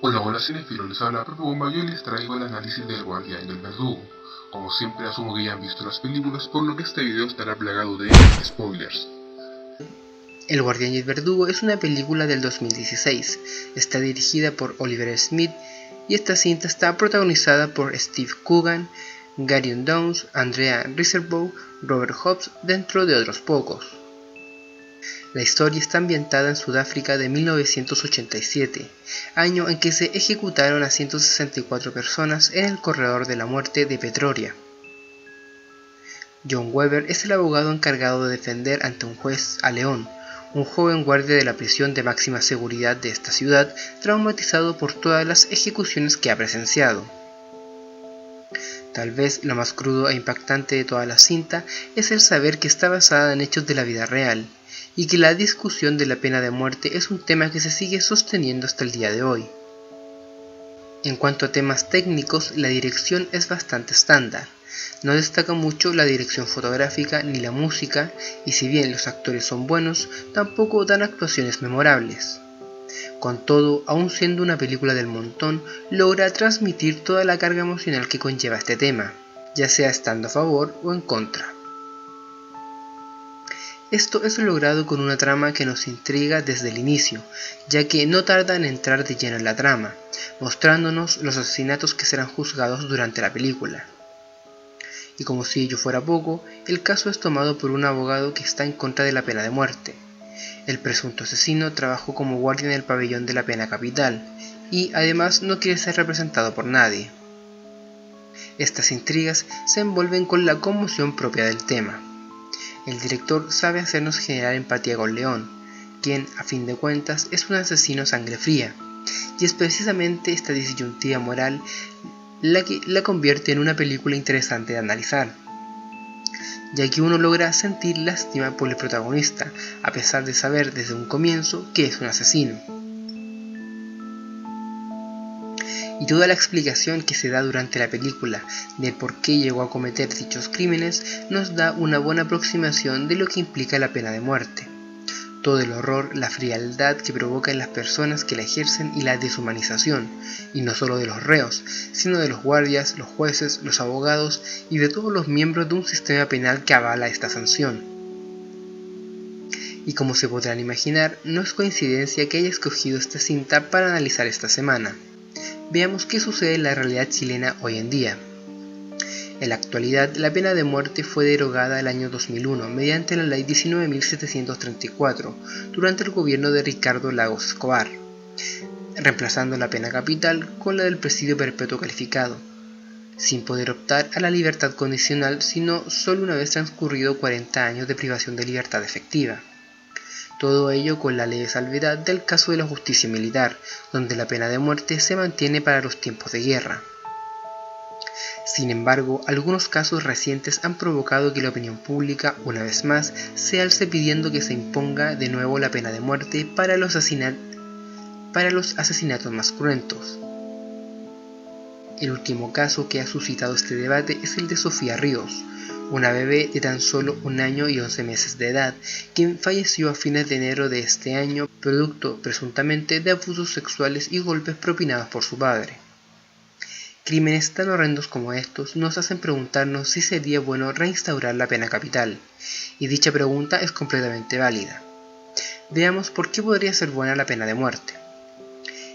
Hola, hola cinéfilos, les habla Pepe Bomba y hoy les traigo el análisis del Guardián y el Verdugo. Como siempre asumo que ya han visto las películas, por lo que este video estará plagado de spoilers. El Guardián y el Verdugo es una película del 2016, está dirigida por Oliver Smith y esta cinta está protagonizada por Steve Coogan, Gary Downs, Andrea Riseborough, Robert Hobbs, dentro de otros pocos. La historia está ambientada en Sudáfrica de 1987, año en que se ejecutaron a 164 personas en el corredor de la muerte de Pretoria. John Weber es el abogado encargado de defender ante un juez a Leon, un joven guardia de la prisión de máxima seguridad de esta ciudad, traumatizado por todas las ejecuciones que ha presenciado. Tal vez lo más crudo e impactante de toda la cinta es el saber que está basada en hechos de la vida real, y que la discusión de la pena de muerte es un tema que se sigue sosteniendo hasta el día de hoy. En cuanto a temas técnicos, la dirección es bastante estándar. No destaca mucho la dirección fotográfica ni la música, y si bien los actores son buenos, tampoco dan actuaciones memorables. Con todo, aun siendo una película del montón, logra transmitir toda la carga emocional que conlleva este tema, ya sea estando a favor o en contra. Esto es logrado con una trama que nos intriga desde el inicio, ya que no tarda en entrar de lleno en la trama, mostrándonos los asesinatos que serán juzgados durante la película. Y como si ello fuera poco, el caso es tomado por un abogado que está en contra de la pena de muerte. El presunto asesino trabajó como guardia en el pabellón de la pena capital, y además no quiere ser representado por nadie. Estas intrigas se envuelven con la conmoción propia del tema. El director sabe hacernos generar empatía con Leon, quien, a fin de cuentas, es un asesino a sangre fría, y es precisamente esta disyuntiva moral la que la convierte en una película interesante de analizar, ya que uno logra sentir lástima por el protagonista, a pesar de saber desde un comienzo que es un asesino. Y toda la explicación que se da durante la película de por qué llegó a cometer dichos crímenes nos da una buena aproximación de lo que implica la pena de muerte. Todo el horror, la frialdad que provoca en las personas que la ejercen y la deshumanización, y no solo de los reos, sino de los guardias, los jueces, los abogados y de todos los miembros de un sistema penal que avala esta sanción. Y como se podrán imaginar, no es coincidencia que haya escogido esta cinta para analizar esta semana. Veamos qué sucede en la realidad chilena hoy en día. En la actualidad, la pena de muerte fue derogada el año 2001 mediante la Ley 19.734 durante el gobierno de Ricardo Lagos Escobar, reemplazando la pena capital con la del presidio perpetuo calificado, sin poder optar a la libertad condicional sino solo una vez transcurrido 40 años de privación de libertad efectiva. Todo ello con la leve salvedad del caso de la justicia militar, donde la pena de muerte se mantiene para los tiempos de guerra. Sin embargo, algunos casos recientes han provocado que la opinión pública, una vez más, se alce pidiendo que se imponga de nuevo la pena de muerte para los asesinatos más cruentos. El último caso que ha suscitado este debate es el de Sofía Ríos, una bebé de tan solo 1 año y 11 meses de edad, quien falleció a fines de enero de este año, producto presuntamente de abusos sexuales y golpes propinados por su padre. Crímenes tan horrendos como estos nos hacen preguntarnos si sería bueno reinstaurar la pena capital, y dicha pregunta es completamente válida. Veamos por qué podría ser buena la pena de muerte.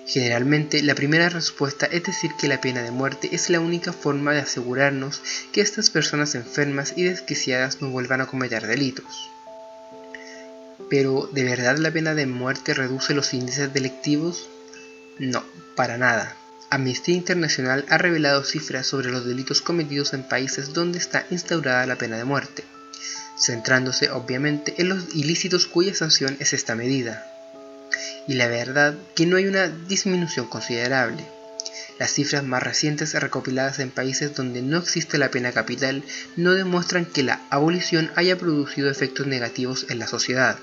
Generalmente, la primera respuesta es decir que la pena de muerte es la única forma de asegurarnos que estas personas enfermas y desquiciadas no vuelvan a cometer delitos. Pero, ¿de verdad la pena de muerte reduce los índices delictivos? No, para nada. Amnistía Internacional ha revelado cifras sobre los delitos cometidos en países donde está instaurada la pena de muerte, centrándose obviamente en los ilícitos cuya sanción es esta medida. Y la verdad que no hay una disminución considerable. Las cifras más recientes recopiladas en países donde no existe la pena capital no demuestran que la abolición haya producido efectos negativos en la sociedad.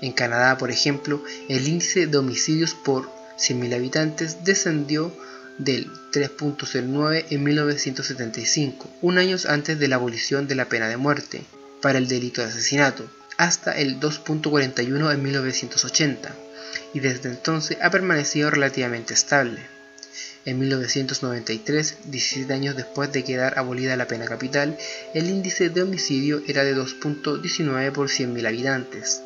En Canadá, por ejemplo, el índice de homicidios por 100.000 habitantes descendió del 3.09 en 1975, un año antes de la abolición de la pena de muerte para el delito de asesinato, hasta el 2.41 en 1980, y desde entonces ha permanecido relativamente estable. En 1993, 17 años después de quedar abolida la pena capital, el índice de homicidio era de 2.19 por 100.000 habitantes,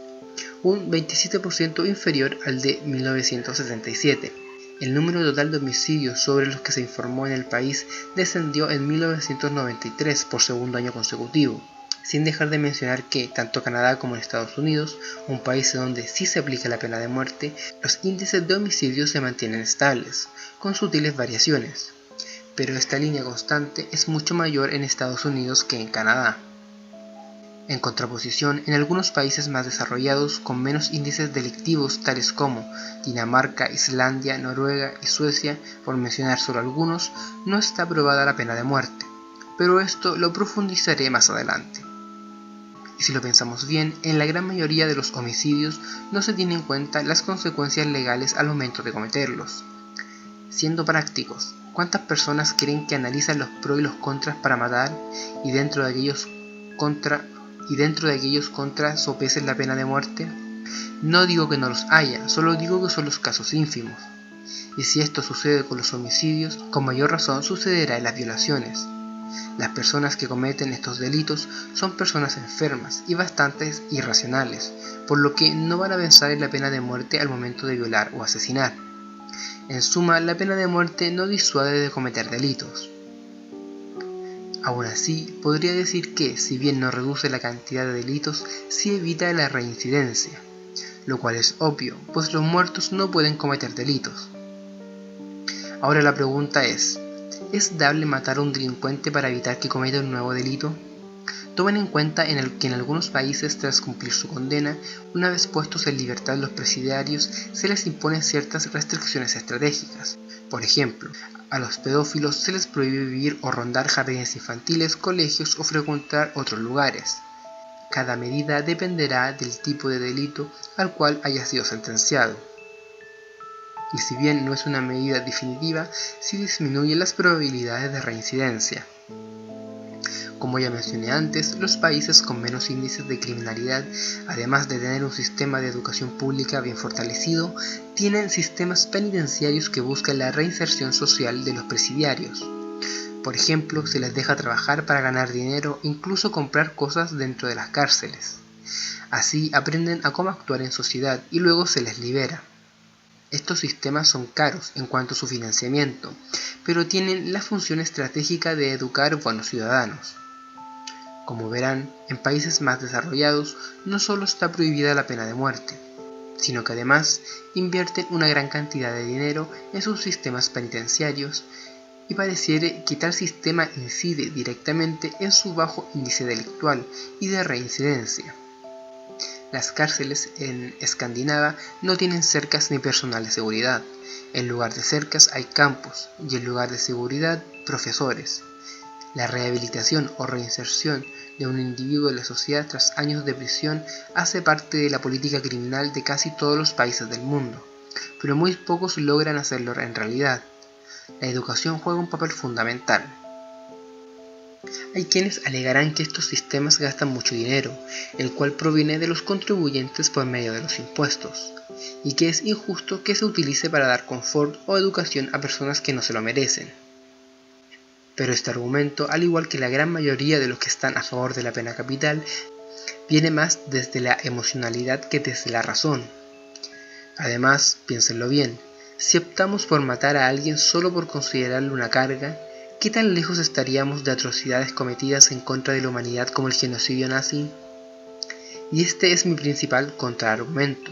un 27% inferior al de 1977. El número total de homicidios sobre los que se informó en el país descendió en 1993 por segundo año consecutivo, sin dejar de mencionar que, tanto Canadá como en Estados Unidos, un país donde sí se aplica la pena de muerte, los índices de homicidios se mantienen estables, con sutiles variaciones, pero esta línea constante es mucho mayor en Estados Unidos que en Canadá. En contraposición, en algunos países más desarrollados con menos índices delictivos tales como Dinamarca, Islandia, Noruega y Suecia, por mencionar solo algunos, no está aprobada la pena de muerte, pero esto lo profundizaré más adelante. Y si lo pensamos bien, en la gran mayoría de los homicidios no se tienen en cuenta las consecuencias legales al momento de cometerlos. Siendo prácticos, ¿cuántas personas creen que analizan los pros y los contras para matar y dentro de aquellos contras sopesen la pena de muerte? No digo que no los haya, solo digo que son los casos ínfimos. Y si esto sucede con los homicidios, con mayor razón sucederá en las violaciones. Las personas que cometen estos delitos son personas enfermas y bastante irracionales, por lo que no van a pensar en la pena de muerte al momento de violar o asesinar. En suma, la pena de muerte no disuade de cometer delitos. Aún así, podría decir que, si bien no reduce la cantidad de delitos, sí evita la reincidencia, lo cual es obvio, pues los muertos no pueden cometer delitos. Ahora la pregunta ¿es dable matar a un delincuente para evitar que cometa un nuevo delito? Tomen en cuenta que en algunos países, tras cumplir su condena, una vez puestos en libertad los presidiarios, se les imponen ciertas restricciones estratégicas. Por ejemplo, a los pedófilos se les prohíbe vivir o rondar jardines infantiles, colegios o frecuentar otros lugares. Cada medida dependerá del tipo de delito al cual haya sido sentenciado. Y si bien no es una medida definitiva, sí disminuye las probabilidades de reincidencia. Como ya mencioné antes, los países con menos índices de criminalidad, además de tener un sistema de educación pública bien fortalecido, tienen sistemas penitenciarios que buscan la reinserción social de los presidiarios. Por ejemplo, se les deja trabajar para ganar dinero, incluso comprar cosas dentro de las cárceles. Así aprenden a cómo actuar en sociedad y luego se les libera. Estos sistemas son caros en cuanto a su financiamiento, pero tienen la función estratégica de educar buenos ciudadanos. Como verán, en países más desarrollados no solo está prohibida la pena de muerte, sino que además invierten una gran cantidad de dinero en sus sistemas penitenciarios y pareciera que tal sistema incide directamente en su bajo índice delictual y de reincidencia. Las cárceles en Escandinavia no tienen cercas ni personal de seguridad. En lugar de cercas hay campos y en lugar de seguridad, profesores. La rehabilitación o reinserción de un individuo en la sociedad tras años de prisión hace parte de la política criminal de casi todos los países del mundo, pero muy pocos logran hacerlo en realidad. La educación juega un papel fundamental. Hay quienes alegarán que estos sistemas gastan mucho dinero, el cual proviene de los contribuyentes por medio de los impuestos, y que es injusto que se utilice para dar confort o educación a personas que no se lo merecen. Pero este argumento, al igual que la gran mayoría de los que están a favor de la pena capital, viene más desde la emocionalidad que desde la razón. Además, piénsenlo bien, si optamos por matar a alguien solo por considerarlo una carga, ¿qué tan lejos estaríamos de atrocidades cometidas en contra de la humanidad como el genocidio nazi? Y este es mi principal contraargumento,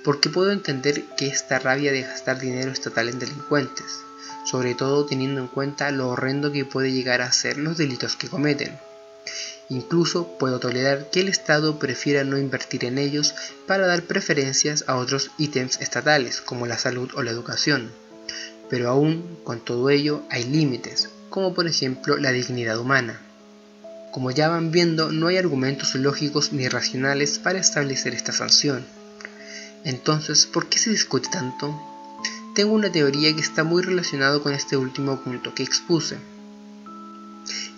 porque puedo entender que esta rabia de gastar dinero estatal en delincuentes, sobre todo teniendo en cuenta lo horrendo que puede llegar a ser los delitos que cometen. Incluso puedo tolerar que el Estado prefiera no invertir en ellos para dar preferencias a otros ítems estatales como la salud o la educación. Pero aún con todo ello hay límites, como por ejemplo la dignidad humana. Como ya van viendo, no hay argumentos lógicos ni racionales para establecer esta sanción. Entonces, ¿por qué se discute tanto? Tengo una teoría que está muy relacionado con este último punto que expuse.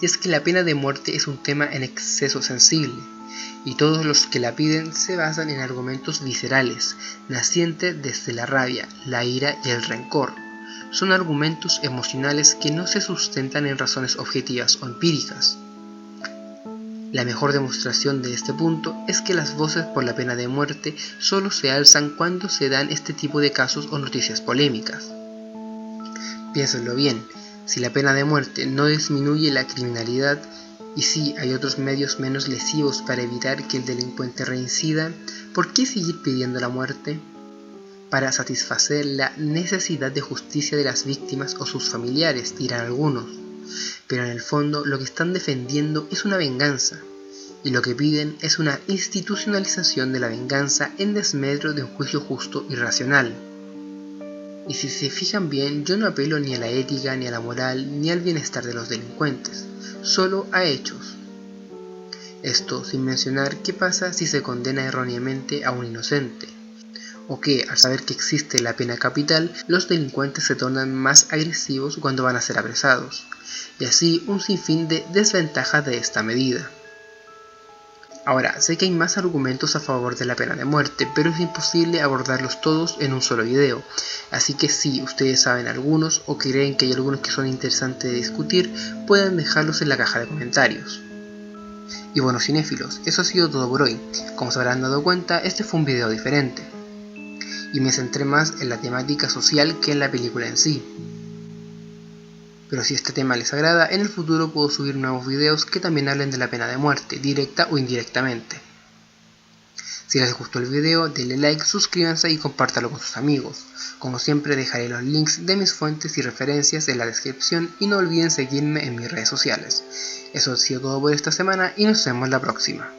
Y es que la pena de muerte es un tema en exceso sensible, y todos los que la piden se basan en argumentos viscerales, nacientes desde la rabia, la ira y el rencor. Son argumentos emocionales que no se sustentan en razones objetivas o empíricas. La mejor demostración de este punto es que las voces por la pena de muerte solo se alzan cuando se dan este tipo de casos o noticias polémicas. Piénsenlo bien, si la pena de muerte no disminuye la criminalidad y si hay otros medios menos lesivos para evitar que el delincuente reincida, ¿por qué seguir pidiendo la muerte? Para satisfacer la necesidad de justicia de las víctimas o sus familiares, dirán algunos. Pero en el fondo lo que están defendiendo es una venganza, y lo que piden es una institucionalización de la venganza en desmedro de un juicio justo y racional. Y si se fijan bien, yo no apelo ni a la ética, ni a la moral, ni al bienestar de los delincuentes, solo a hechos. Esto sin mencionar qué pasa si se condena erróneamente a un inocente, o que, al saber que existe la pena capital, los delincuentes se tornan más agresivos cuando van a ser apresados, y así un sinfín de desventajas de esta medida. Ahora, sé que hay más argumentos a favor de la pena de muerte, pero es imposible abordarlos todos en un solo video, así que si ustedes saben algunos o creen que hay algunos que son interesantes de discutir, pueden dejarlos en la caja de comentarios. Y bueno, cinéfilos, eso ha sido todo por hoy. Como se habrán dado cuenta, este fue un video diferente, y me centré más en la temática social que en la película en sí. Pero si este tema les agrada, en el futuro puedo subir nuevos videos que también hablen de la pena de muerte, directa o indirectamente. Si les gustó el video, denle like, suscríbanse y compártalo con sus amigos. Como siempre dejaré los links de mis fuentes y referencias en la descripción y no olviden seguirme en mis redes sociales. Eso ha sido todo por esta semana y nos vemos la próxima.